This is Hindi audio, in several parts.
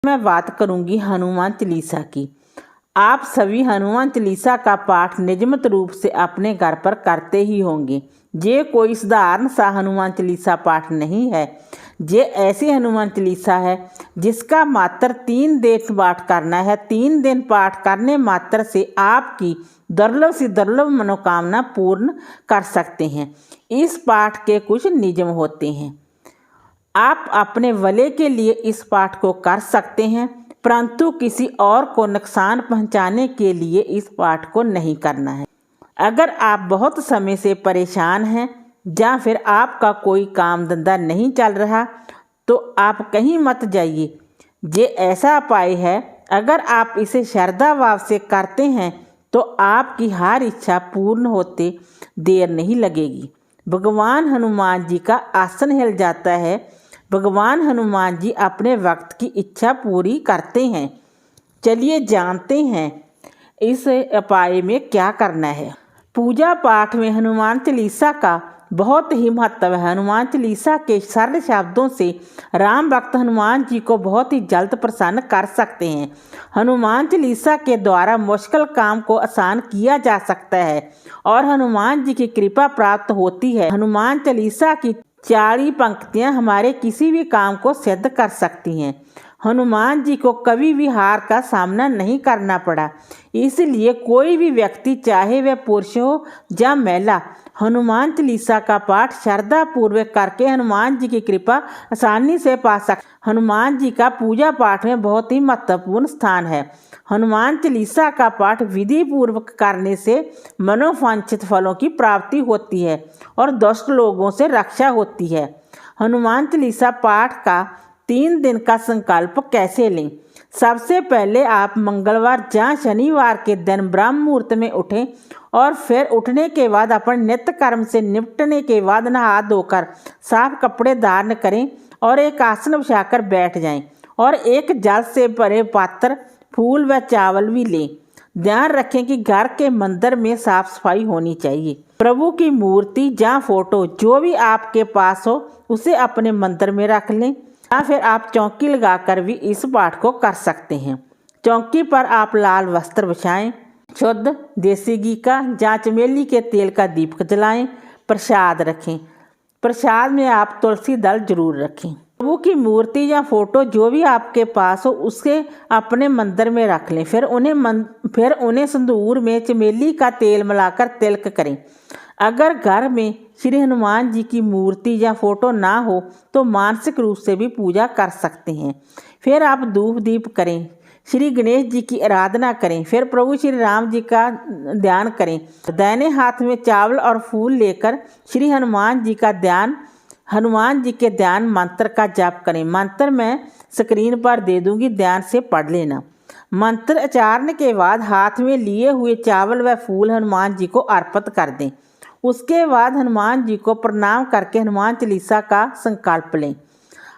मैं बात करूंगी हनुमान चालीसा की। आप सभी हनुमान चालीसा का पाठ नियमित रूप से अपने घर पर करते ही होंगे। ये कोई साधारण सा हनुमान चालीसा पाठ नहीं है। ये ऐसी हनुमान चालीसा है जिसका मात्र 3 दिन पाठ करना है। 3 दिन पाठ करने मात्र से आपकी दुर्लभ से दुर्लभ मनोकामना पूर्ण कर सकते हैं। इस पाठ के कुछ नियम होते हैं। आप अपने भले के लिए इस पाठ को कर सकते हैं, परंतु किसी और को नुकसान पहुंचाने के लिए इस पाठ को नहीं करना है। अगर आप बहुत समय से परेशान हैं या फिर आपका कोई काम धंधा नहीं चल रहा तो आप कहीं मत जाइए। ये ऐसा उपाय है, अगर आप इसे श्रद्धा भाव से करते हैं तो आपकी हर इच्छा पूर्ण होते देर नहीं लगेगी। भगवान हनुमान जी का आसन हिल जाता है। भगवान हनुमान जी अपने वक्त की इच्छा पूरी करते हैं। चलिए जानते हैं इस उपाय में क्या करना है। पूजा पाठ में हनुमान चालीसा का बहुत ही महत्व है। हनुमान चालीसा के सरल शब्दों से राम भक्त हनुमान जी को बहुत ही जल्द प्रसन्न कर सकते हैं। हनुमान चालीसा के द्वारा मुश्किल काम को आसान किया जा सकता है और हनुमान जी की कृपा प्राप्त होती है। हनुमान चालीसा की 40 पंक्तियां हमारे किसी भी काम को सिद्ध कर सकती हैं। हनुमान जी को कभी भी हार का सामना नहीं करना पड़ा, इसलिए कोई भी व्यक्ति चाहे वह पुरुष हो या महिला हनुमान चालीसा का पाठ श्रद्धा पूर्वक करके हनुमान जी की कृपा आसानी से पा सकते। हनुमान जी का पूजा पाठ में बहुत ही महत्वपूर्ण स्थान है। हनुमान चालीसा का पाठ विधि पूर्वक करने से मनोवांछित फलों की प्राप्ति होती है और दुष्ट लोगों से रक्षा होती है। हनुमान चालीसा पाठ का 3 दिन का संकल्प कैसे लें। सबसे पहले आप मंगलवार या शनिवार के दिन ब्रह्म मुहूर्त में उठें और फिर उठने के बाद अपने नित्य कर्म से निपटने के बाद नहा धोकर साफ कपड़े धारण करें और एक आसन बिछाकर बैठ जाएं और एक जल से भरे पात्र, फूल व चावल भी लें। ध्यान रखें कि घर के मंदिर में साफ सफाई होनी चाहिए। प्रभु की मूर्ति या फोटो जो भी आपके पास हो उसे अपने मंदिर में रख लें या फिर आप चौकी लगाकर भी इस पाठ को कर सकते हैं। चौकी पर आप लाल वस्त्र बिछाएं, शुद्ध देसी घी का या चमेली के तेल का दीपक जलाएं, प्रसाद रखें। प्रसाद में आप तुलसी दल जरूर रखें। प्रभु की मूर्ति या फोटो जो भी आपके पास हो उसे अपने मंदिर में रख लें। फिर उन्हें संदूर में चमेली का तेल मिलाकर तिलक करें। अगर घर में श्री हनुमान जी की मूर्ति या फोटो ना हो तो मानसिक रूप से भी पूजा कर सकते हैं। फिर आप धूप दीप करें, श्री गणेश जी की आराधना करें, फिर प्रभु श्री राम जी का ध्यान करें। दाहिने हाथ में चावल और फूल लेकर श्री हनुमान जी का ध्यान, हनुमान जी के ध्यान मंत्र का जाप करें। मंत्र मैं स्क्रीन पर दे दूंगी, ध्यान से पढ़ लेना। मंत्र उच्चारण के बाद हाथ में लिए हुए चावल व फूल हनुमान जी को अर्पित कर दें। उसके बाद हनुमान जी को प्रणाम करके हनुमान चालीसा का संकल्प लें।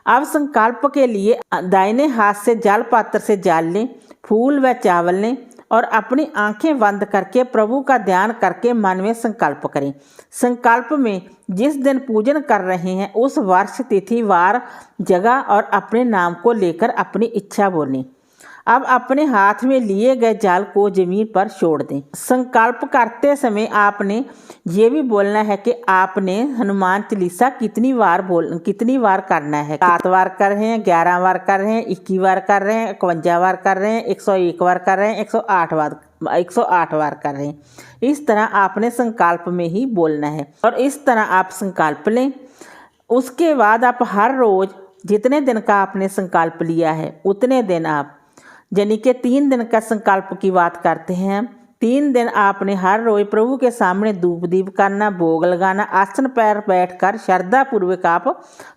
अब संकल्प के लिए दाहिने हाथ से जल पात्र से जल लें, फूल व चावल लें और अपनी आंखें बंद करके प्रभु का ध्यान करके मन में संकल्प करें। संकल्प में जिस दिन पूजन कर रहे हैं उस वर्ष, तिथि, वार, जगह और अपने नाम को लेकर अपनी इच्छा बोलें। अब अपने हाथ में लिए गए जल को जमीन पर छोड़ दें। संकल्प करते समय आपने ये भी बोलना है कि आपने हनुमान चालीसा कितनी बार करना है। 7 बार कर रहे हैं, 11 बार कर रहे हैं, 21 बार कर रहे हैं, 51 बार कर रहे हैं, 101 बार कर रहे हैं, 108 बार कर रहे हैं। इस तरह आपने संकल्प में ही बोलना है और इस तरह आप संकल्प लें। उसके बाद आप हर रोज जितने दिन का आपने संकल्प लिया है उतने दिन आप, यानी कि 3 दिन का संकल्प की बात करते हैं, 3 दिन आपने हर रोज प्रभु के सामने धूप दीप करना, भोग लगाना, आसन पर बैठकर श्रद्धा पूर्वक आप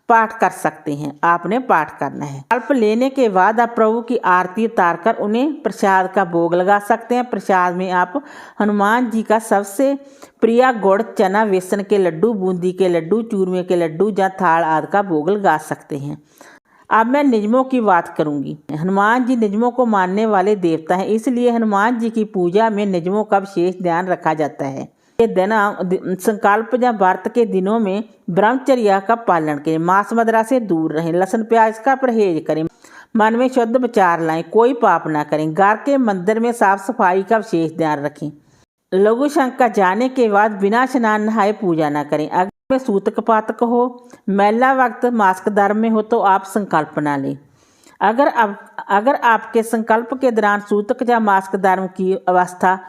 पाठ कर सकते हैं। आपने पाठ करना है। संकल्प लेने के बाद आप प्रभु की आरती उतारकर उन्हें प्रसाद का भोग लगा सकते हैं। प्रसाद में आप हनुमान जी का सबसे प्रिय गुड़, चना, बेसन के लड्डू, बूंदी के लड्डू, चूरमे के लड्डू या थाल आदि का भोग लगा सकते हैं। अब मैं नियमों की बात करूंगी। हनुमान जी नियमों को मानने वाले देवता हैं, इसलिए हनुमान जी की पूजा में नियमों का विशेष ध्यान रखा जाता है। ये दिन संकल्प या व्रत के दिनों में ब्रह्मचर्य का पालन करें, मांस मदिरा से दूर रहें, लहसुन प्याज का परहेज करें, मन में शुद्ध विचार लाएं, कोई पाप ना करें। घर के मंदिर में साफ सफाई का विशेष ध्यान रखें। लघु शंका जाने के बाद बिना स्नान नहाए पूजा ना करें। अगर में सूतक पातक हो, मेला वक्त मास्क धर्म में हो तो आप संकल्प ना लें। अगर आपके संकल्प के दौरान सूतक या मास्क धर्म की अवस्था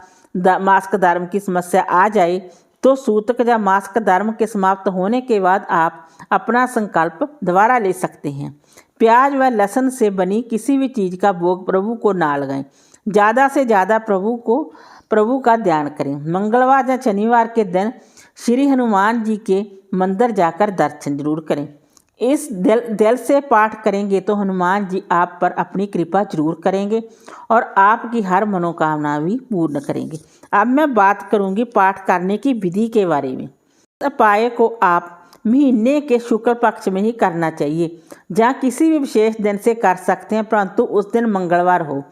मास्क धर्म की समस्या आ जाए तो सूतक या मास्क धर्म के समाप्त होने के बाद आप अपना संकल्प दोबारा ले सकते हैं। प्याज व लहसुन से बनी किसी भी चीज़ का भोग प्रभु को ना लगाएं। ज़्यादा से ज़्यादा प्रभु का ध्यान करें। मंगलवार या शनिवार के दिन श्री हनुमान जी के मंदिर जाकर दर्शन जरूर करें। इस दिल से पाठ करेंगे तो हनुमान जी आप पर अपनी कृपा जरूर करेंगे और आपकी हर मनोकामना भी पूर्ण करेंगे। अब मैं बात करूंगी पाठ करने की विधि के बारे में। उपाय को आप महीने के शुक्ल पक्ष में ही करना चाहिए, जहाँ किसी भी विशेष दिन से कर सकते हैं, परंतु उस दिन मंगलवार हो।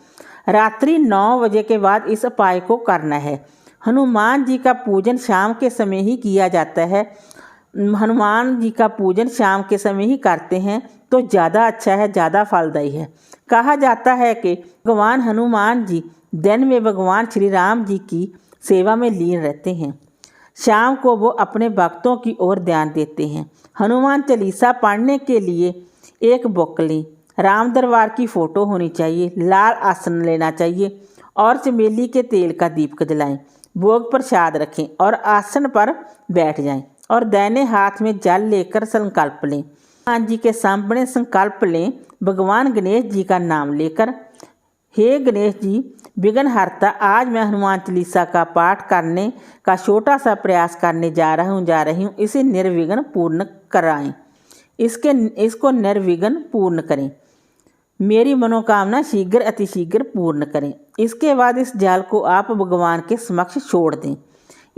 रात्रि 9 बजे के बाद इस उपाय को करना है। हनुमान जी का पूजन शाम के समय ही किया जाता है। हनुमान जी का पूजन शाम के समय ही करते हैं तो ज़्यादा अच्छा है, ज़्यादा फलदायी है। कहा जाता है कि भगवान हनुमान जी दिन में भगवान श्री राम जी की सेवा में लीन रहते हैं, शाम को वो अपने भक्तों की ओर ध्यान देते हैं। हनुमान चालीसा पढ़ने के लिए एक बुक लें। राम दरबार की फ़ोटो होनी चाहिए, लाल आसन लेना चाहिए और चमेली के तेल का दीपक जलाएं। भोग प्रसाद रखें और आसन पर बैठ जाएं और दाहिने हाथ में जल लेकर संकल्प लें। हनुमान जी के सामने संकल्प लें, भगवान गणेश जी का नाम लेकर, हे गणेश जी विघ्नहर्ता, आज मैं हनुमान चालीसा का पाठ करने का छोटा सा प्रयास करने जा रही हूँ। इसे निर्विघ्न पूर्ण कराएं। इसको निर्विघ्न पूर्ण करें। मेरी मनोकामना शीघ्र अतिशीघ्र पूर्ण करें। इसके बाद इस जल को आप भगवान के समक्ष छोड़ दें।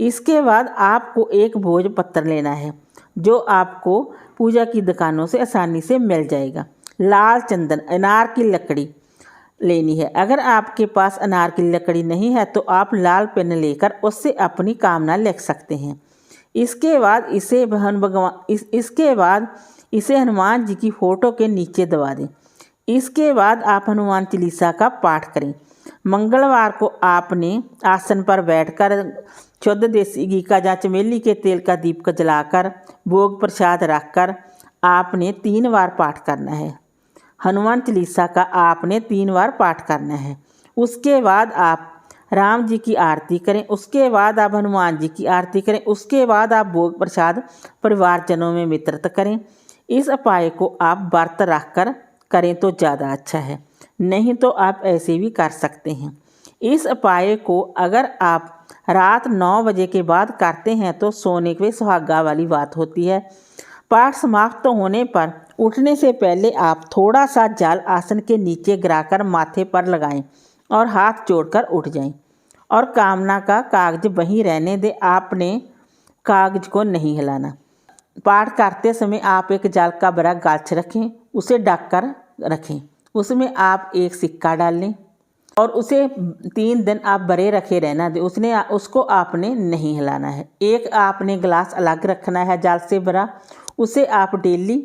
इसके बाद आपको एक भोज पत्र लेना है जो आपको पूजा की दुकानों से आसानी से मिल जाएगा। लाल चंदन, अनार की लकड़ी लेनी है। अगर आपके पास अनार की लकड़ी नहीं है तो आप लाल पेन लेकर उससे अपनी कामना लिख सकते हैं। इसके बाद इसे हनुमान जी की फ़ोटो के नीचे दबा दें। इसके बाद आप हनुमान चालीसा का पाठ करें। मंगलवार को आपने आसन पर बैठकर शुद्ध देसी घी का या चमेली के तेल का दीपक जलाकर भोग प्रसाद रखकर आपने 3 बार पाठ करना है। हनुमान चालीसा का आपने 3 बार पाठ करना है। उसके बाद आप राम जी की आरती करें। उसके बाद आप हनुमान जी की आरती करें। उसके बाद आप भोग प्रसाद परिवारजनों में वितरित करें। इस उपाय को आप व्रत रख कर करें तो ज़्यादा अच्छा है, नहीं तो आप ऐसे भी कर सकते हैं। इस उपाय को अगर आप रात 9 बजे के बाद करते हैं तो सोने के सुहागा वाली बात होती है। पाठ समाप्त होने पर उठने से पहले आप थोड़ा सा जल आसन के नीचे गिराकर माथे पर लगाएं और हाथ जोड़कर उठ जाएं और कामना का कागज वहीं रहने दें। आपने कागज को नहीं हिलाना। पाठ करते समय आप एक जल का बड़ा गाछ रखें, उसे ढक कर रखें। उसमें आप एक सिक्का डाल लें और उसे 3 दिन आप बरे रखे रहना दें। उसको आपने नहीं हिलाना है। एक आपने गिलास अलग रखना है जल से भरा, उसे आप डेली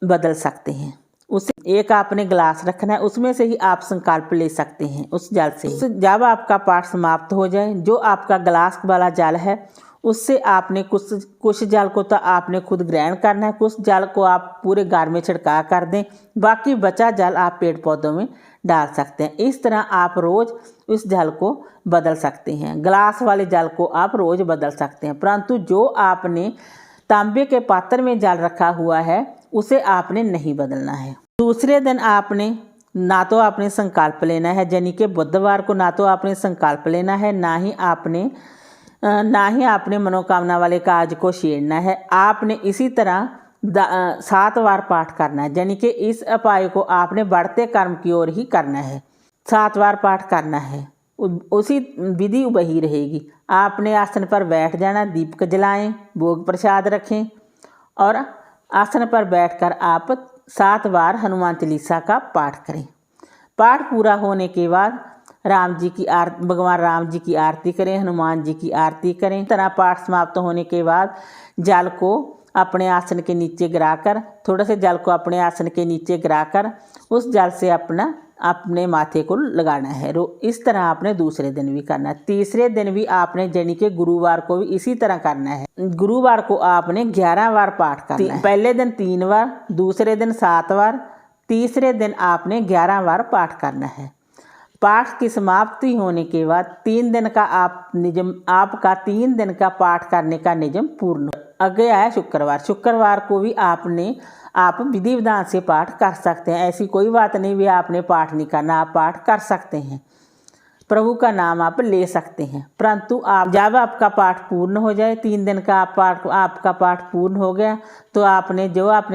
बदल सकते हैं। उसे एक आपने गिलास रखना है, उसमें से ही आप संकल्प ले सकते हैं उस जल से। जब आपका पाठ समाप्त हो जाए, जो आपका गिलास वाला जल है उससे आपने कुछ जल को तो आपने खुद ग्रहण करना है, कुछ जल को आप पूरे घर में छिड़का कर दें, बाकी बचा जल आप पेड़ पौधों में डाल सकते हैं। इस तरह आप रोज़ इस जल को बदल सकते हैं। गिलास वाले जल को आप रोज़ बदल सकते हैं, परंतु जो आपने तांबे के पात्र में जल रखा हुआ है उसे आपने नहीं बदलना है। दूसरे दिन आपने ना तो आपने संकल्प लेना है, यानी कि बुधवार को ना तो आपने संकल्प लेना है, ना ही आपने मनोकामना वाले काज को छेड़ना है। आपने इसी तरह 7 बार पाठ करना है, यानी कि इस उपाय को आपने बढ़ते कर्म की ओर ही करना है। 7 बार पाठ करना है, उसी विधि वही रहेगी। आपने आसन पर बैठ जाना, दीपक जलाएं, भोग प्रसाद रखें और आसन पर बैठकर आप 7 बार हनुमान चालीसा का पाठ करें। पाठ पूरा होने के बाद भगवान राम जी की आरती करें, हनुमान जी की आरती करें। तरह पाठ समाप्त होने के बाद जल को अपने आसन के नीचे गिराकर, थोड़ा से जल को अपने आसन के नीचे गिराकर उस जल से अपने माथे को लगाना है। इस तरह आपने दूसरे दिन भी करना है। तीसरे दिन भी आपने यानी कि गुरुवार को भी इसी तरह करना है। गुरुवार को आपने 11 बार पाठ करना है। पहले दिन 3 बार, दूसरे दिन 7 बार, तीसरे दिन आपने 11 बार पाठ करना है। पाठ की समाप्ति होने के बाद 3 दिन का आपका 3 दिन का पाठ करने का नियम पूर्ण। आगे आया शुक्रवार। शुक्रवार को भी आप विधि विधान से पाठ कर सकते हैं। ऐसी कोई बात नहीं भी आपने पाठ नहीं करना, आप पाठ कर सकते हैं, प्रभु का नाम आप ले सकते हैं। परंतु जब आपका पाठ पूर्ण हो जाए, 3 दिन का आपका पाठ पूर्ण हो गया, तो आपने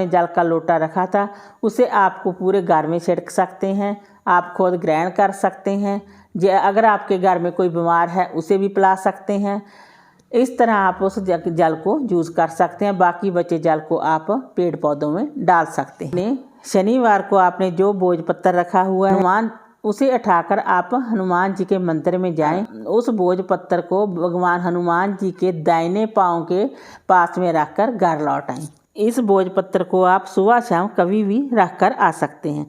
जल का लोटा रखा था उसे आपको पूरे घर में छिड़क सकते हैं, आप खुद ग्रहण कर सकते हैं। अगर आपके घर में कोई बीमार है उसे भी पिला सकते हैं। इस तरह आप उस जल को यूज़ कर सकते हैं। बाकी बचे जल को आप पेड़ पौधों में डाल सकते हैं। शनिवार को आपने जो भोजपत्र रखा हुआ है उसे उठाकर आप हनुमान जी के मंदिर में जाएं। उस भोजपत्र को भगवान हनुमान जी के दाहिने पांव के पास में रखकर घर लौट आएं। इस भोजपत्र को आप सुबह शाम कभी भी रखकर आ सकते हैं।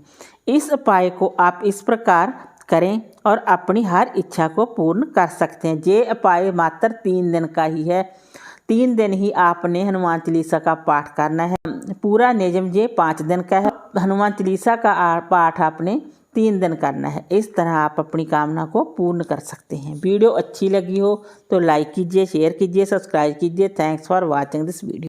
इस उपाय को आप इस प्रकार करें और अपनी हर इच्छा को पूर्ण कर सकते हैं। ये उपाय मात्र 3 दिन का ही है। 3 दिन ही आपने हनुमान चालीसा का पाठ करना है। पूरा नियम ये 5 दिन का है। हनुमान चालीसा का पाठ आपने 3 दिन करना है। इस तरह आप अपनी कामना को पूर्ण कर सकते हैं। वीडियो अच्छी लगी हो तो लाइक कीजिए, शेयर कीजिए, सब्सक्राइब कीजिए। Thanks for watching this video.